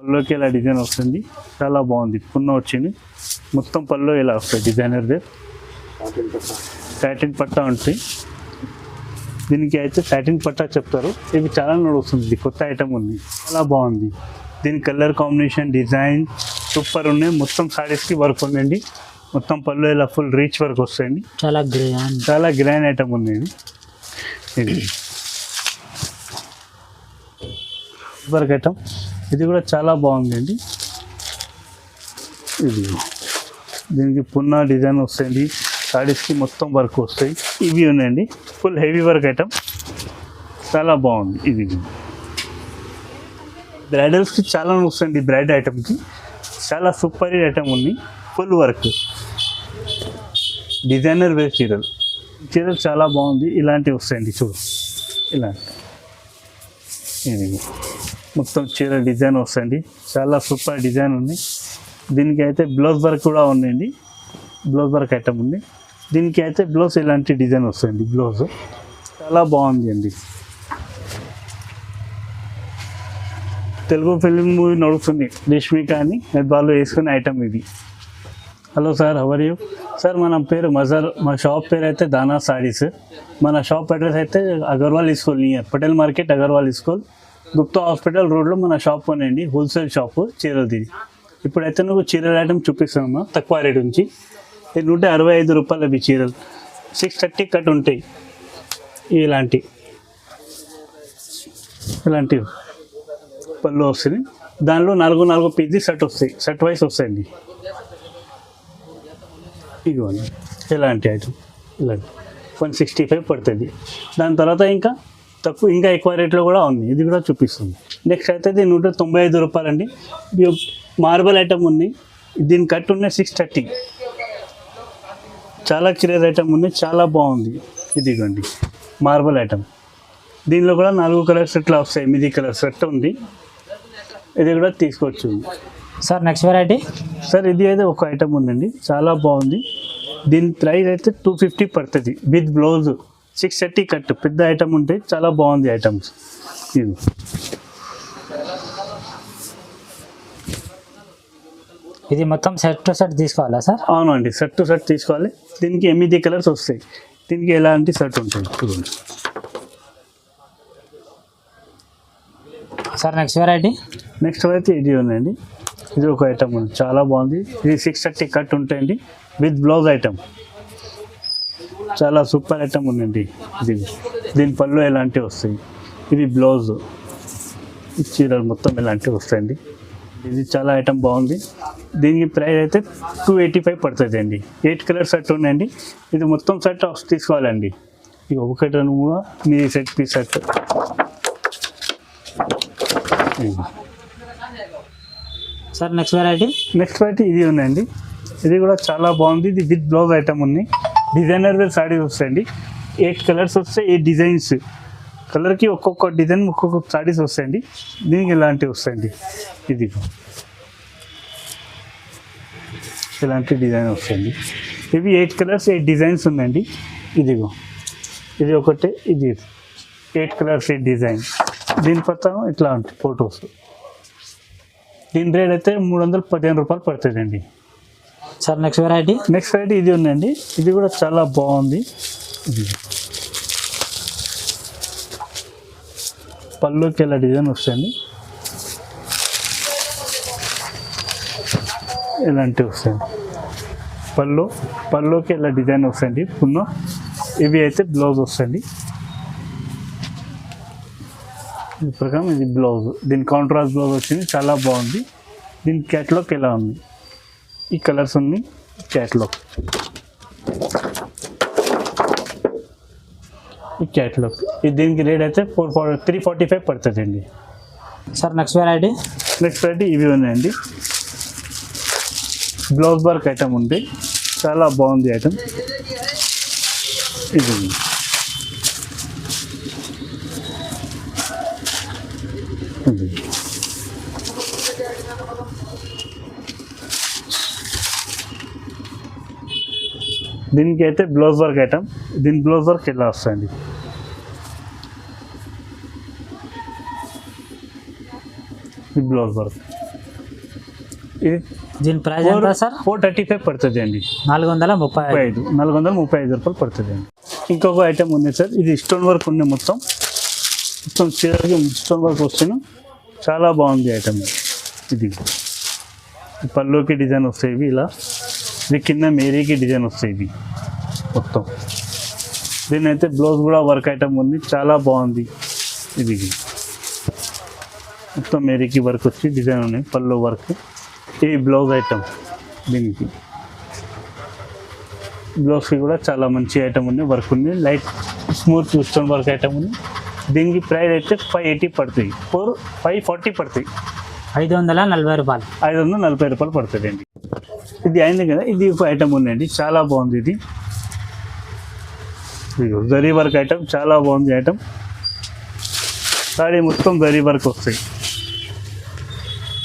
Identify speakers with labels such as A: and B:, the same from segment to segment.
A: పళ్ళుకి ఇలా డిజైన్ వస్తుంది, చాలా బాగుంది. పున్న వచ్చింది మొత్తం పళ్ళు ఇలా వస్తాయి డిజైనర్దే. సాటిన్ పట్టా ఉంటాయి, దీనికి అయితే సాటిన్ పట్టా చెప్తారు. ఇవి చాలా నడుస్తుంది, కొత్త ఐటమ్ ఉంది, చాలా బాగుంది. దీని కలర్ కాంబినేషన్ డిజైన్ సూపర్ ఉన్నాయి. మొత్తం సారీస్కి వర్క్ ఉందండి, మొత్తం పళ్ళు ఇలా ఫుల్ రీచ్ వర్క్ వస్తాయండి. చాలా గ్రాండ్ ఐటమ్ ఉంది ఇది వర్క్ ఐటమ్. ఇది కూడా చాలా బాగుందండి. ఇది దీనికి పున్నా డిజైన్ వస్తాయండి, సారీస్కి మొత్తం వర్క్ వస్తాయి. ఇవి ఉన్నాయండి ఫుల్ హెవీ వర్క్ ఐటమ్, చాలా బాగుంది. ఇది బ్రైడల్స్కి చాలా వస్తుంది, బ్రైడ్ ఐటమ్కి చాలా సూపర్ ఐటమ్ ఉంది. ఫుల్ వర్క్ డిజైనర్ వేర్ చీరలు చాలా బాగుంది. ఇలాంటివి వస్తాయండి, చూడు ఇలాంటి. ఇది మొత్తం చీర డిజైన్ వస్తాయండి, చాలా సూపర్ డిజైన్ ఉంది. దీనికి అయితే బ్లౌజ్ వర్క్ కూడా ఉందండి, బ్లౌజ్ వర్క్ ఐటమ్ ఉంది. దీనికి అయితే బ్లౌజ్ ఇలాంటి డిజైన్ వస్తాయండి, బ్లౌజ్ చాలా బాగుంది అండి. తెలుగు ఫిలిం మూవీ నడుస్తుంది, రేష్మిక అని వాళ్ళు వేసుకునే ఐటమ్ ఇది. Hello sir, how are you sir? మన పేరు మజర్, మా షాప్ పేరు అయితే దానా సారీస్. మన షాప్ అడ్రస్ అయితే Agarwal school near Patel market, Agarwal school, Gupta hospital రోడ్లో మన షాప్ ఉందండి. హోల్సేల్ షాపు చీరలది. ఇప్పుడైతే నువ్వు చీరల ఐటమ్ చూపిస్తామమ్మా తక్కువ రేట్ నుంచి. ఇది 165 రూపాయలు. అవి చీరలు 630 కట్ ఉంటాయి. ఇలాంటివి పళ్ళు వస్తుంది, దానిలో 4 పీజీ సెట్ వస్తాయి, సెట్ వైస్ వస్తాయండి. ఇదిగోండి ఇలాంటి ఐటమ్, ఇలాంటి 165 పడుతుంది. దాని తర్వాత ఇంకా ఎక్కువ రేట్లో కూడా ఉంది, ఇది కూడా చూపిస్తుంది. నెక్స్ట్ అయితే ఇది 195 రూపాయలు అండి. మార్బల్ ఐటమ్ ఉంది, దీని కట్ ఉన్నాయి 630. చాలా క్లియర్ ఐటమ్ ఉంది, చాలా బాగుంది. ఇదిగోండి మార్బల్ ఐటమ్, దీనిలో కూడా 4 కలర్స్ ఇట్లా వస్తాయి. 8 కలర్ సెట్ ఉంది, ఇది కూడా తీసుకోవచ్చు
B: సార్. నెక్స్ట్ వెరైటీ
A: సార్, ఇది అయితే ఒక ఐటమ్ ఉందండి, చాలా బాగుంది. దీని ప్రైస్ అయితే 250 పడుతుంది విత్ బ్లౌజ్. 630 కట్, పెద్ద ఐటమ్ ఉంటాయి, చాలా బాగుంది ఐటమ్స్. ఇది
B: ఇది మొత్తం సెట్ టు సెట్ తీసుకోవాలా సార్?
A: అవునండి, సెట్ టు సెట్ తీసుకోవాలి. దీనికి 8 కలర్స్ వస్తాయి, దీనికి ఎలాంటి సెట్ ఉంటుంది చూడండి
B: సార్. నెక్స్ట్ వెరైటీ
A: ఇది ఉందండి, ఇది ఒక ఐటమ్ ఉంది, చాలా బాగుంది. ఇది 630 కట్ ఉంటాయండి విత్ బ్లౌజ్ ఐటమ్, చాలా సూపర్ ఐటమ్ ఉందండి. దీని పళ్ళు ఎలాంటివి వస్తాయి, ఇది బ్లౌజ్, చీరలు మొత్తం ఇలాంటివి వస్తాయండి. ఇది చాలా ఐటమ్ బాగుంది. దీనికి ప్రైస్ అయితే 285 పడుతుంది అండి. 8 కలర్ సెట్ ఉన్నాయండి, ఇది మొత్తం సెట్ తీసుకోవాలండి. ఇది ఒకటి కూడా మీ set piece set.
B: Sir next variety
A: ఇది ఉందండి, ఇది కూడా చాలా బాగుంది. ఇది విత్ బ్లౌజ్ ఐటమ్ ఉంది, డిజైనర్ వేర్ సారీస్ వస్తాయండి. 8 కలర్స్ వస్తాయి, 8 డిజైన్స్, కలర్కి ఒక్కొక్క డిజైన్ ఒక్కొక్క సారీస్ వస్తాయండి. దీనికి ఇలాంటివి వస్తాయండి, ఇది ఇలాంటి డిజైన్ వస్తాయండి. ఇవి 8 కలర్స్ 8 డిజైన్స్ ఉందండి. ఇది ఒకటి, ఇది 8 కలర్స్ 8 డిజైన్. దీని పక్కన ఇట్లా ఉంటాయి ఫొటోస్. దీని రేట్ అయితే 315 రూపాయలు పడుతుందండి.
B: సార్ నెక్స్ట్ వెరైటీ
A: ఇది ఉందండి, ఇది కూడా చాలా బాగుంది. ఇది పళ్ళుకి ఇలా డిజైన్ వస్తాయండి, ఇలాంటివి వస్తాయండి. పళ్ళుకి ఇలా డిజైన్ వస్తాయండి పున్న. ఇవి అయితే బ్లౌజ్ వస్తాయండి. ఈ ప్రకారం ఇది బ్లౌజ్, దీని కాంట్రాస్ట్ బ్లౌజ్ వచ్చింది, చాలా బాగుంది. దీని క్యాట్లాగ్ ఎలా ఉంది, ఈ కలర్స్ ఉంది క్యాట్లాగ్. ఈ క్యాట్లాగ్ దీనికి రేట్ అయితే 345 పడుతుంది అండి.
B: సార్ నెక్స్ట్ వెరైటీ
A: ఇవి ఉన్నాయండి, బ్లౌజ్ వర్క్ ఐటమ్ ఉంది, చాలా బాగుంది ఐటమ్. ఇది దీనికి అయితే బ్లౌజ్ వర్క్ ఐటమ్, దీని బ్లౌజ్ వర్క్ ఎలా వస్తాయండి. ఈ బ్లౌజ్ వర్క్ ఇది
B: దీని ప్రైస్ ఎంత సార్?
A: 435 పడుతుంది అండి.
B: 435.
A: 435 రూపాయలు పడుతుంది అండి. ఇంకొక ఐటమ్ ఉంది సార్, ఇది స్టోన్ వర్క్ ఉంది, మొత్తం చీరకి స్టోన్ వర్క్ వస్తాను, చాలా బాగుంది ఐటమ్. ఇది పళ్ళుకి డిజైన్ వస్తాయి ఇవి ఇలా, ఇది కింద మేరీకి డిజైన్ వస్తాయి ఇవి మొత్తం. దీని అయితే బ్లౌజ్ కూడా వర్క్ ఐటమ్ ఉంది, చాలా బాగుంది. ఇది మొత్తం మేరీకి వర్క్ వచ్చి డిజైన్ ఉన్నాయి, పళ్ళు వర్క్. ఇది బ్లౌజ్ ఐటమ్, దీనికి బ్లౌజ్కి కూడా చాలా మంచి ఐటమ్ ఉంది, వర్క్ ఉంది, light smooth stone work item ఉంది. దీనికి ప్రైస్ అయితే 580 పడుతుంది, 540 పడుతుంది,
B: 540 రూపాయలు.
A: 540 రూపాయలు పడుతుంది అండి. ఇది అయింది కదా, ఇది ఒక ఐటమ్ ఉందండి, చాలా బాగుంది. ఇది జరీ వర్క్ ఐటమ్, చాలా బాగుంది ఐటమ్. సారీ మొత్తం జరీ వర్క్ వస్తాయి.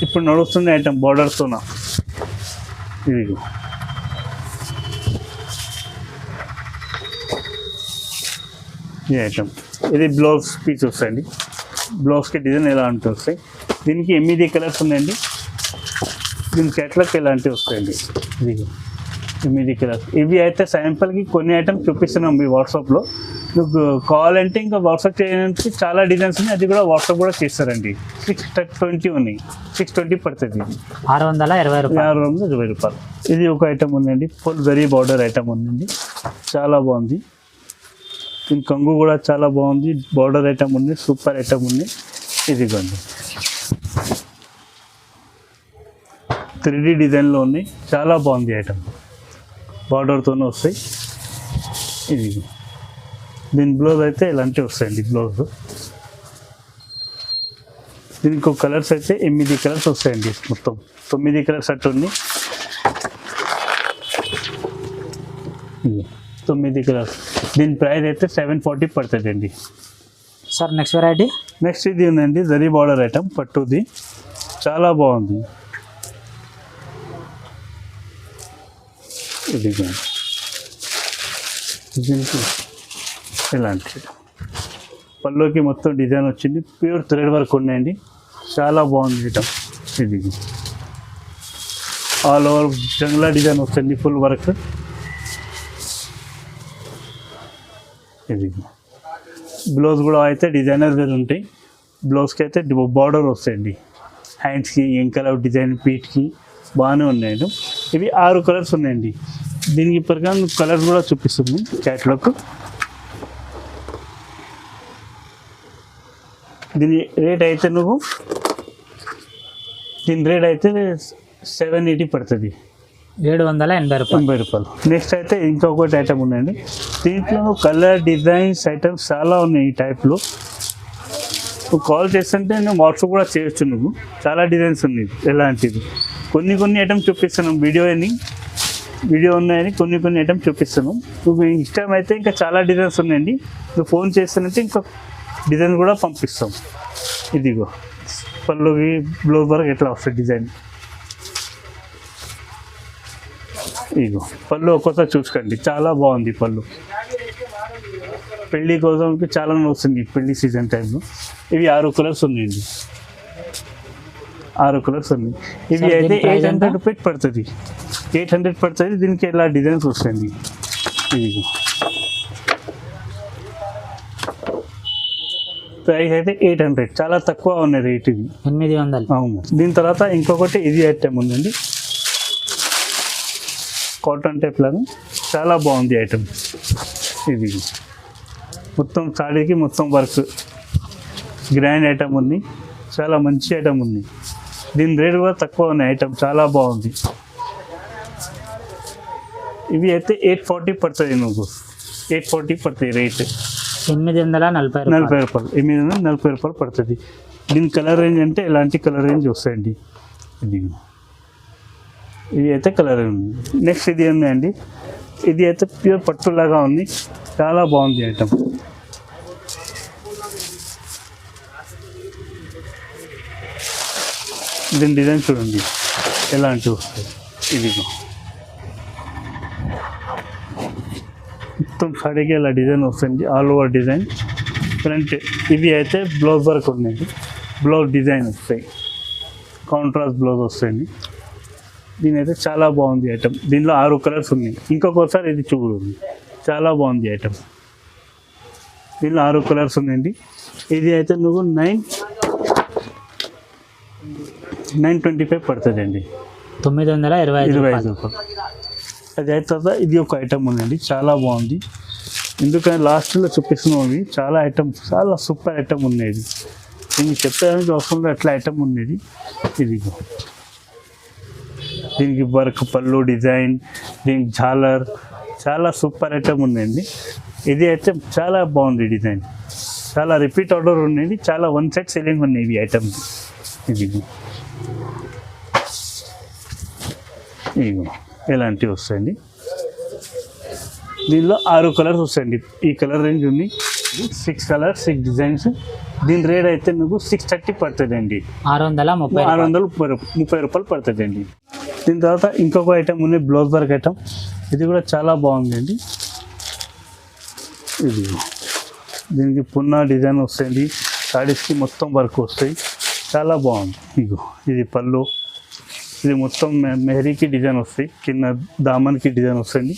A: ఇప్పుడు నడుస్తుంది ఐటమ్ బార్డర్స్తోన. ఇది ఈ ఐటమ్, ఇది బ్లౌజ్ పీస్ వస్తాయండి. బ్లౌజ్కి డిజైన్ ఎలాంటి వస్తాయి. దీనికి 8 కలర్స్ ఉన్నాయండి. దీని క్యాట్లాగ్ ఇలాంటివి వస్తాయండి. ఇది 8 కలర్స్. ఇవి అయితే శాంపుల్కి కొన్ని ఐటమ్స్ చూపిస్తున్నాం మీ వాట్సాప్లో. మీకు కావాలంటే ఇంకా వాట్సాప్ చేయడానికి చాలా డిజైన్స్ ఉన్నాయి, అది కూడా వాట్సాప్ కూడా చేస్తారండి. 620 ఉన్నాయి, 620 పడుతుంది.
B: 620 రూపాయలు.
A: 620 రూపాయలు. ఇది ఒక ఐటమ్ ఉందండి, ఫుల్ వెరీ బార్డర్ ఐటమ్ ఉందండి, చాలా బాగుంది. దీని కంగు కూడా చాలా బాగుంది, బార్డర్ ఐటమ్ ఉంది, సూపర్ ఐటమ్ ఉంది. ఇదిగోండి 3D డిజైన్లో ఉన్నాయి, చాలా బాగుంది ఐటమ్, బార్డర్తోనే వస్తాయి. ఇది దీని బ్లౌజ్ అయితే ఇలాంటివి వస్తాయండి బ్లౌజ్. దీనికి కలర్స్ అయితే 8 కలర్స్ వస్తాయండి, మొత్తం 9 కలర్స్ అట్టు ఉంది. 9 కలర్స్. దీని ప్రైస్ అయితే 740 పడుతుంది అండి.
B: Sir next variety.
A: నెక్స్ట్ ఇది ఉందండి, జరీ బార్డర్ ఐటమ్, పట్టుది, చాలా బాగుంది. ఇది దీనికి ఇలాంటి పళ్ళుకి మొత్తం డిజైన్ వచ్చింది, ప్యూర్ థ్రెడ్ వర్క్ ఉన్నాయండి, చాలా బాగుంది ఐటమ్. ఇది ఆల్ ఓవర్ జంగ్లా డిజైన్ వస్తుంది, ఫుల్ వర్క్. ఇది బ్లౌజ్ కూడా అయితే డిజైనర్ వేర్ ఉంటాయి. బ్లౌజ్కి అయితే బార్డర్ వస్తాయండి, హ్యాండ్స్కి ఎంకల డిజైన్, పీట్కి బాగానే ఉన్నాయండి. ఇవి 6 కలర్స్ ఉన్నాయండి. దీనికి ప్రకారం కలర్స్ కూడా చూపిస్తుంది క్యాట్లాగ్. దీని రేట్ అయితే దీని రేట్ అయితే 780 పడుతుంది,
B: 780
A: రూపాయలు. నెక్స్ట్ అయితే ఇంకొకటి ఐటమ్ ఉందండి, దీంట్లో కలర్ డిజైన్స్ ఐటమ్స్ చాలా ఉన్నాయి. ఈ టైప్లో నువ్వు కాల్ చేస్తుంటే నేను వాట్సాప్ కూడా చేయొచ్చు. నువ్వు చాలా డిజైన్స్ ఉన్నాయి ఎలాంటివి. కొన్ని ఐటమ్స్ చూపిస్తున్నాం, వీడియో ఉన్నాయని కొన్ని ఐటమ్స్ చూపిస్తున్నాం. నువ్వు ఇష్టం అయితే ఇంకా చాలా డిజైన్స్ ఉన్నాయండి. నువ్వు ఫోన్ చేస్తానంటే ఇంకా డిజైన్ కూడా పంపిస్తాం. ఇదిగో పళ్ళుకి బ్లౌజ్ వరకు ఎట్లా వస్తుంది డిజైన్. ఇదిగో పళ్ళు ఒక్కోసారి చూసుకోండి, చాలా బాగుంది పళ్ళు. పెళ్ళి కోసం చాలా వస్తుంది పెళ్ళి సీజన్ టైంలో. ఇవి 6 కలర్స్ ఉన్నాయండి, 6 కలర్స్ ఉన్నాయి. ఇవి అయితే 800 రూపీస్ పడుతుంది, 800 పడుతుంది. దీనికి ఇలా డిజైన్స్ వస్తాయండి. ఇదిగో ప్రైస్ అయితే 800, చాలా తక్కువ ఉన్నాయి రేట్. ఇది
B: 800.
A: అవును. దీని తర్వాత ఇంకొకటి ఇది ఐటమ్ ఉందండి, కాటన్ టైప్ లాగా, చాలా బాగుంది ఐటమ్. ఇది మొత్తం సాడీకి మొత్తం వర్క్, గ్రాండ్ ఐటమ్ ఉంది, చాలా మంచి ఐటమ్ ఉంది. దీని రేట్ కూడా తక్కువ ఉన్నాయి ఐటమ్, చాలా బాగుంది. ఇవి అయితే 840 పడుతుంది, నువ్వు 840 పడుతుంది రేట్.
B: 840
A: రూపాయలు, 840 రూపాయలు పడుతుంది. దీని కలర్ రేంజ్ అంటే ఇలాంటి కలర్ రేంజ్ వస్తాయండి. ఇది అయితే కలర్ ఉంది. నెక్స్ట్ ఇది ఉందండి, ఇది అయితే ప్యూర్ పట్టులాగా ఉంది, చాలా బాగుంది ఐటమ్. దీని డిజైన్ చూడండి ఎలాంటివి వస్తాయి. ఇదిగో మొత్తం సాడీకి ఇలా డిజైన్ వస్తుంది, ఆల్ ఓవర్ డిజైన్ ఫ్రంట్. ఇవి అయితే బ్లౌజ్ వర్క్ ఉన్నాయి, బ్లౌజ్ డిజైన్ వస్తాయి, కాంట్రాస్ట్ బ్లౌజ్ వస్తాయండి. దీని అయితే చాలా బాగుంది ఐటమ్. దీనిలో 6 కలర్స్ ఉన్నాయి. ఇంకొకసారి ఇది చూడు, చాలా బాగుంది ఐటమ్. దీనిలో 6 కలర్స్ ఉన్నాయండి. ఇది అయితే నువ్వు 925 పడుతుంది అండి,
B: 925
A: 25 రూపాయలు. అది అయితే తర్వాత ఇది ఒక ఐటమ్ ఉందండి, చాలా బాగుంది. ఎందుకంటే లాస్ట్లో చూపిస్తున్నాం, చాలా ఐటమ్, చాలా సూపర్ ఐటమ్ ఉండేది. దీన్ని చెప్పడానికి అవసరం లేదు, అట్లా ఐటమ్ ఉండేది. ఇది దీనికి వర్క్, పళ్ళు డిజైన్, దీనికి జాలర్, చాలా సూపర్ ఐటమ్ ఉందండి. ఇది అయితే చాలా బాగుంది డిజైన్, చాలా రిపీట్ ఆర్డర్ ఉండేది, చాలా వన్ సైడ్ సెల్లింగ్ ఉన్నాయి ఇవి ఐటమ్. ఇది ఇలాంటివి వస్తాయండి. దీనిలో 6 కలర్స్ వస్తాయండి. ఈ కలర్ రేంజ్ ఉంది, 6 కలర్స్, 6 డిజైన్స్. దీని రేట్ అయితే నువ్వు 630 పడుతుంది అండి, 630 రూపాయలు పడుతుంది అండి. దీని తర్వాత ఇంకొక ఐటమ్ ఉంది, బ్లౌజ్ వర్క్ ఐటమ్. ఇది కూడా చాలా బాగుందండి. ఇది దీనికి పున్నా డిజైన్ వస్తాయండి, సారీస్కి మొత్తం వర్క్ వస్తాయి, చాలా బాగుంది. ఇది పళ్ళు, ఇది మొత్తం మెహరీకి డిజైన్ వస్తాయి, కింద దామన్కి డిజైన్ వస్తుంది.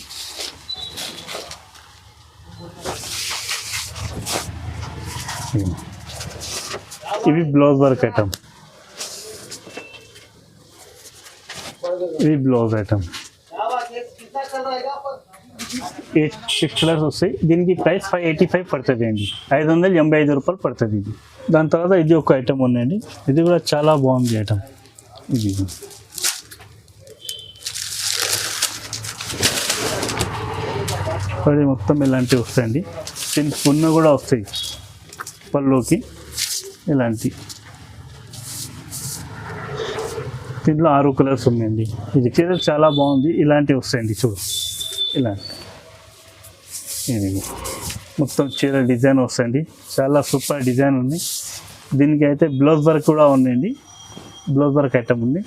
A: ఇవి బ్లౌజ్ వర్క్ ఐటమ్, ఇది బ్లౌజ్ ఐటమ్. 6 కలర్స్ వస్తాయి. దీనికి ప్రైస్ 585 పడుతుంది అండి, 585 రూపాయలు పడుతుంది ఇది. దాని తర్వాత ఇది ఒక ఐటమ్ ఉందండి, ఇది కూడా చాలా బాగుంది ఐటమ్. ఇది అది మొత్తం ఇలాంటివి వస్తాయండి. దీనికి పున్న కూడా వస్తాయి పళ్ళుకి, ఇలాంటి. దీంట్లో 6 కలర్స్ ఉన్నాయండి. ఇది చీర చాలా బాగుంది, ఇలాంటివి వస్తాయండి. చూడు, ఇలాంటి. ఇది మొత్తం చీర డిజైన్ వస్తాయండి, చాలా సూపర్ డిజైన్ ఉంది. దీనికి అయితే బ్లౌజ్ వర్క్ కూడా ఉందండి, బ్లౌజ్ వర్క్ ఐటమ్ ఉంది.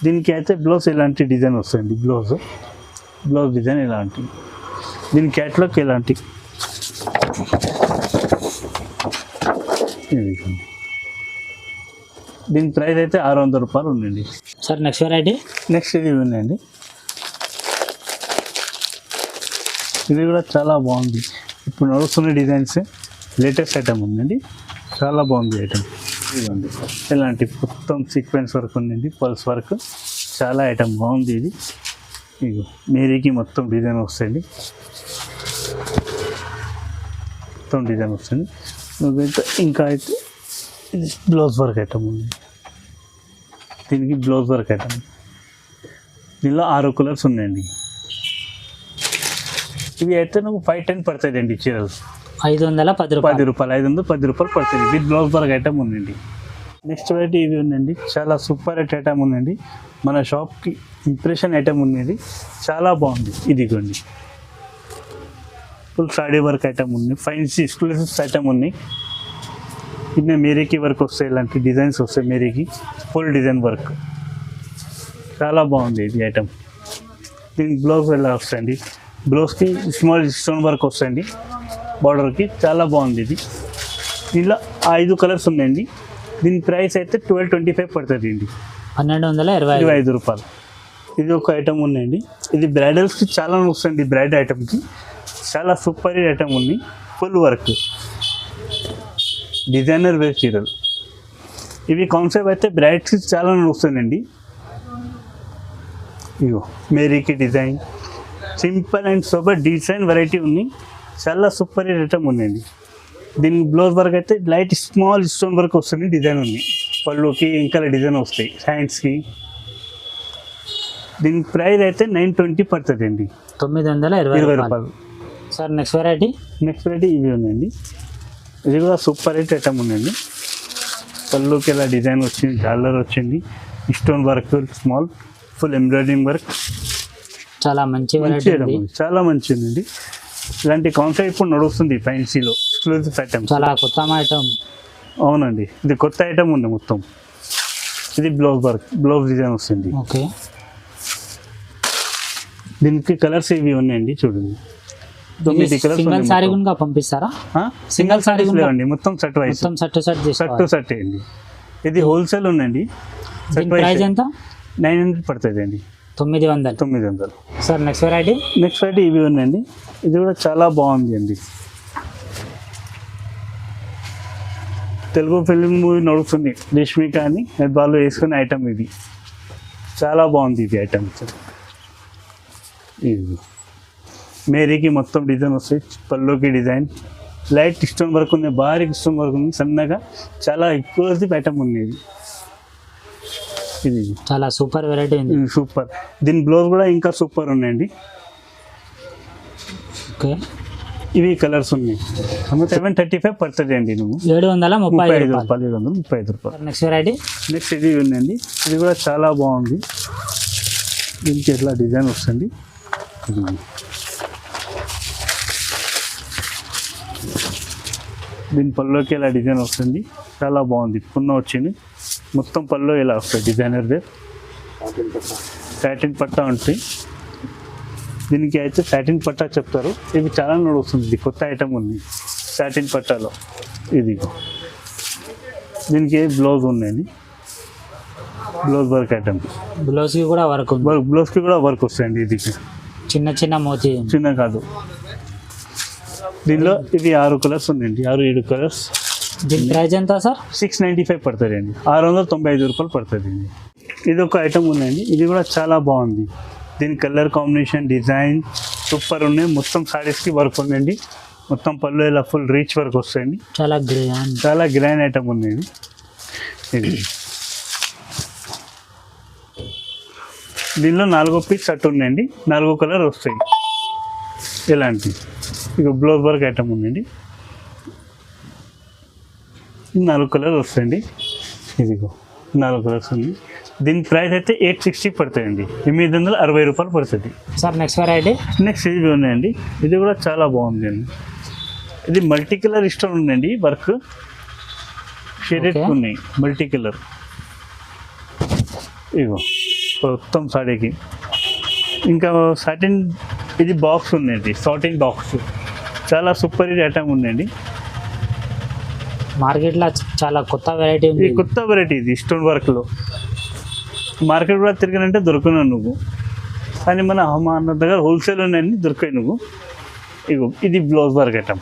A: దీనికి అయితే బ్లౌజ్ ఇలాంటి డిజైన్ వస్తాయండి, బ్లౌజ్ డిజైన్ ఇలాంటి. దీని క్యాట్లాగ్ ఇలాంటి. దీని ప్రైస్ అయితే 600 రూపాయలు ఉందండి.
B: సార్ నెక్స్ట్ వెరైటీ,
A: నెక్స్ట్ ఇది ఉందండి. ఇది కూడా చాలా బాగుంది, ఇప్పుడు నడుస్తున్న డిజైన్స్, లేటెస్ట్ ఐటమ్ ఉందండి, చాలా బాగుంది ఐటమ్. ఇదండి ఇలాంటి మొత్తం సీక్వెన్స్ వర్క్ ఉందండి, పల్స్ వర్క్, చాలా ఐటమ్ బాగుంది. ఇది మేరీకి మొత్తం డిజైన్ వస్తుంది, మొత్తం డిజైన్ వస్తుంది. ఇంకా అయితే ఇది బ్లౌజ్ వర్క్ ఐటమ్ ఉంది, దీనికి బ్లౌజ్ వర్క్ ఐటమ్. దీనిలో 6 కలర్స్ ఉన్నాయండి. ఇవి అయితే నువ్వు 510 పడుతుంది అండి చీరలు,
B: 510 రూపాయలు.
A: 510 రూపాయలు పడుతుంది విత్ బ్లౌజ్ వర్క్ ఐటమ్ ఉందండి. నెక్స్ట్ వెరైటీ ఇవి ఉందండి, చాలా సూపర్ ఐటమ్ ఉందండి. మన షాప్కి ఇంప్రెషన్ ఐటమ్ ఉన్నది, చాలా బాగుంది. ఇదిగోండి ఫుల్ సాడీ వర్క్ ఐటమ్ ఉంది, ఫైన్సీ ఎక్స్క్లూసివ్ ఐటమ్ ఉన్నాయి. కింద మేరీకి వర్క్ వస్తాయి, ఇలాంటి డిజైన్స్ వస్తాయి మేరీకి, ఫుల్ డిజైన్ వర్క్, చాలా బాగుంది ఇది ఐటమ్. దీనికి బ్లౌజ్ ఎలా వస్తాయండి, బ్లౌజ్కి స్మాల్ స్టోన్ వర్క్ వస్తాయండి బార్డర్కి, చాలా బాగుంది ఇది. దీనిలో 5 కలర్స్ ఉన్నాయండి. దీని ప్రైస్ అయితే 1225 పడుతుంది అండి,
B: 1225
A: రూపాయలు. ఇది ఒక ఐటమ్ ఉన్నాయండి. ఇది బ్రైడల్స్కి చాలా వస్తుంది, బ్రైడ్ ఐటమ్కి చాలా సూపర్ ఐటమ్ ఉంది, ఫుల్ వర్క్, డిజైనర్ వేర్ చీరలు. ఇవి కాన్సెప్ట్ అయితే బ్రైడ్స్కి చాలా వస్తుందండి. ఇగో మేరీకి design, simple and super design variety ఉంది, చాలా సూపర్ ఐటమ్ ఉందండి. దీనికి బ్లౌజ్ వర్క్ అయితే లైట్ స్మాల్ స్టోన్ వర్క్ వస్తుంది, డిజైన్ ఉంది. పళ్ళుకి ఇంకా డిజైన్ వస్తాయి, హ్యాండ్స్కి. దీని ప్రైస్ అయితే 920 పడుతుంది అండి,
B: 920
A: రూపాయలు.
B: సార్ నెక్స్ట్ వెరైటీ
A: ఇవి ఉన్నాయండి. ఇది కూడా సూపర్ ఐటమ్ ఉందండి. పళ్ళుకి ఇలా డిజైన్ వచ్చింది, జాలర్ వచ్చింది, stone work, small full embroidering work,
B: చాలా మంచి
A: చాలా మంచిదండి. ఇలాంటి కాన్సెప్ట్ ఇప్పుడు నడుస్తుంది ఫ్యాన్సీలో, ఎక్స్క్లూజివ్ ఐటమ్,
B: చాలా కొత్త ఐటమ్.
A: అవునండి, ఇది కొత్త ఐటమ్ ఉంది మొత్తం. ఇది బ్లౌజ్ వర్క్, బ్లౌజ్ డిజైన్ వస్తుంది.
B: ఓకే,
A: దీనికి కలర్స్ ఇవి ఉన్నాయండి, చూడండి 9 కలర్స్.
B: సింగిల్ సారీ కూడా పంపిస్తారా?
A: సింగిల్ సారీ లేవండి, మొత్తం సెట్ వైస్, సెట్ అండి. ఇది హోల్సేల్ ఉందండి.
B: ప్రైస్ ఎంత?
A: 900 పడుతుంది అండి,
B: 900.
A: 900.
B: సార్ నెక్స్ట్ వెరైటీ
A: నెక్స్ట్ అయితే ఇవి ఉన్నాయండి. ఇది కూడా చాలా బాగుంది అండి. తెలుగు ఫిలిం మూవీ నడుస్తుంది, రేష్మిక అని వాళ్ళు వేసుకునే ఐటమ్ ఇది. చాలా బాగుంది ఇది ఐటమ్. ఇది మేరీకి మొత్తం డిజైన్ వస్తాయి, పల్లోకి డిజైన్ లైట్ స్టోన్ వర్క్ ఉంది, భారీ స్టోన్ వర్క్ ఉంది, సన్నగా చాలా ఎక్కువ ఐటమ్ ఉంది ఇది. ఇది
B: చాలా సూపర్ వెరైటీ ఉంది.
A: సూపర్. దీని బ్లౌజ్ కూడా ఇంకా సూపర్ ఉన్నాయండి.
B: ఓకే,
A: ఇవి కలర్స్ ఉన్నాయి. 735 పడుతుంది అండి. నువ్వు
B: 735
A: రూపాయలు, 735 రూపాయలు.
B: నెక్స్ట్ వెరైటీ
A: నెక్స్ట్ ఇది ఉందండి. ఇది కూడా చాలా బాగుంది. దీనికి ఎట్లా డిజైన్ వస్తుంది. దీని పళ్ళుకి ఇలా డిజైన్ వస్తుంది, చాలా బాగుంది. పున్న వచ్చింది మొత్తం పళ్ళు ఇలా వస్తుంది. డిజైనర్దే సాటిన్ పట్టా ఉంటాయి. దీనికి అయితే సాటిన్ పట్టా చెప్తారు. ఇవి చాలా నడుస్తుంది. ఇది కొత్త ఐటమ్ ఉంది సాటిన్ పట్టాలో. ఇది దీనికి బ్లౌజ్ ఉందండి, బ్లౌజ్ వర్క్ ఐటమ్.
B: బ్లౌజ్కి కూడా వర్క్ ఉంది.
A: బ్లౌజ్కి కూడా వర్క్ వస్తాయండి. ఇది
B: చిన్న చిన్న మోతీ,
A: చిన్న కాదు. దీనిలో ఇవి 6 కలర్స్ ఉన్నాయండి, 6-7 కలర్స్.
B: దీని ప్రైస్ ఎంత సార్?
A: 695 పడుతుంది అండి, 695 రూపాయలు పడుతుంది అండి. ఇది ఒక ఐటమ్ ఉందండి. ఇది కూడా చాలా బాగుంది. దీని కలర్ కాంబినేషన్, డిజైన్ సూపర్ ఉన్నాయి. మొత్తం సారీస్కి వర్క్ ఉందండి. మొత్తం పళ్ళు ఇలా ఫుల్ రీచ్ వర్క్ వస్తాయండి. చాలా గ్రాండ్ ఐటమ్ ఉంది ఇది. ఇది దీనిలో 4 పీస్ షర్ట్ ఉన్నాయండి, 4 కలర్ వస్తాయి. ఇలాంటి ఇక బ్లౌజ్ వర్క్ ఐటమ్ ఉందండి. 4 కలర్ వస్తాయండి. ఇదిగో 4 కలర్స్ ఉంది. దీని ప్రైస్ అయితే 860 పడుతుందండి, 860 రూపాయలు పడుతుంది.
B: సార్ నెక్స్ట్ వెరైటీ
A: నెక్స్ట్ ఇవి ఉన్నాయండి. ఇది కూడా చాలా బాగుంది అండి. ఇది మల్టీ కలర్ ఇష్టం ఉందండి. వర్క్ షేడెడ్ ఉన్నాయి, మల్టీ కలర్. ఇగో మొత్తం సాడీకి. ఇంకా సాటిన్ ఇది బాక్స్ ఉందండి, సాటిన్ బాక్స్. చాలా సూపర్ ఐటమ్ ఉందండి.
B: మార్కెట్లో చాలా కొత్త వెరైటీ ఉంది.
A: ఇది కొత్త వెరైటీ. ఇది స్టోన్ వర్క్లో మార్కెట్ కూడా తిరిగినంటే దొరుకున్నావు నువ్వు, కానీ మన దగ్గర హోల్సేల్ ఉన్నాయని దొరికాయి నువ్వు. ఇగో ఇది బ్లౌజ్ వర్క్ ఐటమ్.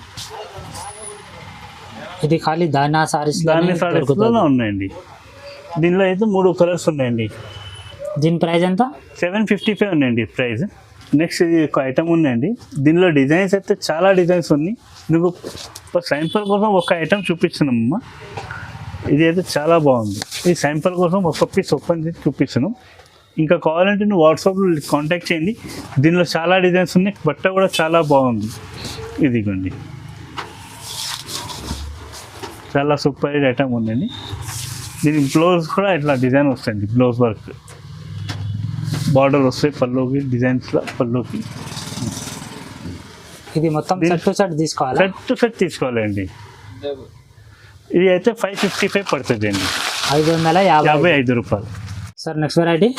B: ఇది ఖాళీ దాని
A: సారీస్లో ఉన్నాయండి. దీనిలో అయితే 3 కలర్స్ ఉన్నాయండి.
B: దీని ప్రైస్ ఎంత?
A: 755 ఉన్నాయండి ప్రైస్. నెక్స్ట్ ఇది ఒక ఐటమ్ ఉన్నాయండి. దీనిలో డిజైన్స్ అయితే చాలా డిజైన్స్ ఉన్నాయి. నువ్వు శాంపుల్ కోసం ఒక ఐటమ్ చూపిస్తున్నామమ్మా. ఇది అయితే చాలా బాగుంది. ఈ శాంపుల్ కోసం ఒక పీస్ ఓపెన్ చేసి చూపిస్తున్నాం. ఇంకా కావాలంటే నువ్వు వాట్సాప్లో కాంటాక్ట్ చేయండి. దీనిలో చాలా డిజైన్స్ ఉన్నాయి. బట్ట కూడా చాలా బాగుంది. ఇదిగోండి, చాలా సూపర్ ఐటమ్ ఉందండి. దీని బ్లౌజ్ కూడా ఇట్లా డిజైన్ వస్తుంది, బ్లౌజ్ వర్క్. బార్డర్ వస్తాయి పళ్ళుకి, డిజైన్స్లో పళ్ళుకి.
B: ఇది మొత్తం సెట్ టు సెట్ తీసుకోవాలి.
A: సెట్ టు సెట్ తీసుకోవాలండి. ఇది అయితే 555 పడుతుంది అండి, 555 రూపాయలు.
B: సార్ నెక్స్ట్ వెరైటీ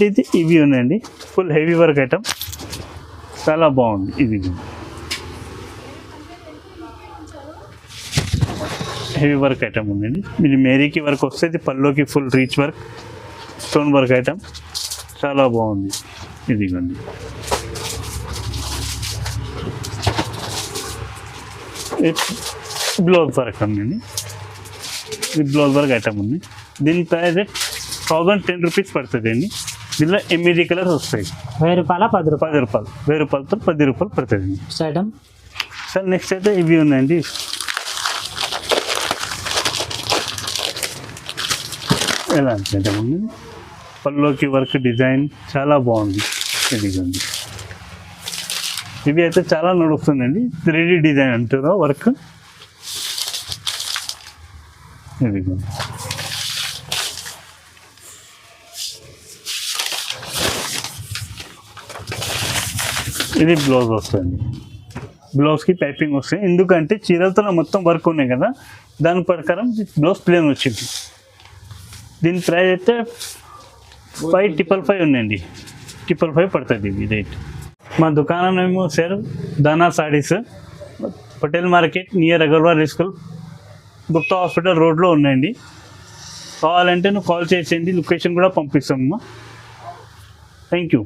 A: అయితే ఇవి ఉన్నాయండి. ఫుల్ హెవీ వర్క్ ఐటమ్, చాలా బాగుంది. ఇది హెవీ వర్క్ ఐటమ్ ఉందండి. ఇది మేరీకి వర్క్ వస్తుంది, పళ్ళుకి full reach work, stone work item, చాలా బాగుంది. ఇదిగోండి, బ్లౌజ్ వర్క్ ఉందండి. ఇది బ్లౌజ్ వర్క్ ఐటమ్ ఉంది. దీని ప్రైస్ 1010 రూపీస్ పడుతుంది అండి. దీనిలో 8 కలర్స్ వస్తాయి.
B: 1000 రూపాయల 10 రూపాయలు
A: 10 రూపాయలు, 1000 రూపాయలతో 10 రూపాయలు పడుతుంది అండి.
B: ఐటమ్
A: సార్ నెక్స్ట్ అయితే ఇవి ఉన్నాయండి. ఎలాంటి ఐటమ్ ఉంది, పళ్ళుకి వర్క్ డిజైన్ చాలా బాగుంది. ఇదిగోండి, ఇవి అయితే చాలా నడుస్తుందండి. 3D డిజైన్ అంటారు వర్క్. ఇదిగోండి, ఇది బ్లౌజ్ వస్తుంది. బ్లౌజ్కి పైపింగ్ వస్తుంది. ఎందుకంటే చీరలతో మొత్తం వర్క్ ఉన్నాయి కదా, దాని ప్రకారం బ్లౌజ్ ప్లేన్ వచ్చింది. దీని ప్రైస్ అయితే 555 ఉందండి, 555 పడుతుంది ఇది రేట్. మా దుకాణం ఏమో సార్ దానా saris, Patel market near Agarwal school, Gupta hospital రోడ్లో ఉన్నాయండి. కావాలంటే నువ్వు కాల్ చేసేయండి, లొకేషన్ కూడా పంపిస్తామమ్మా. Thank you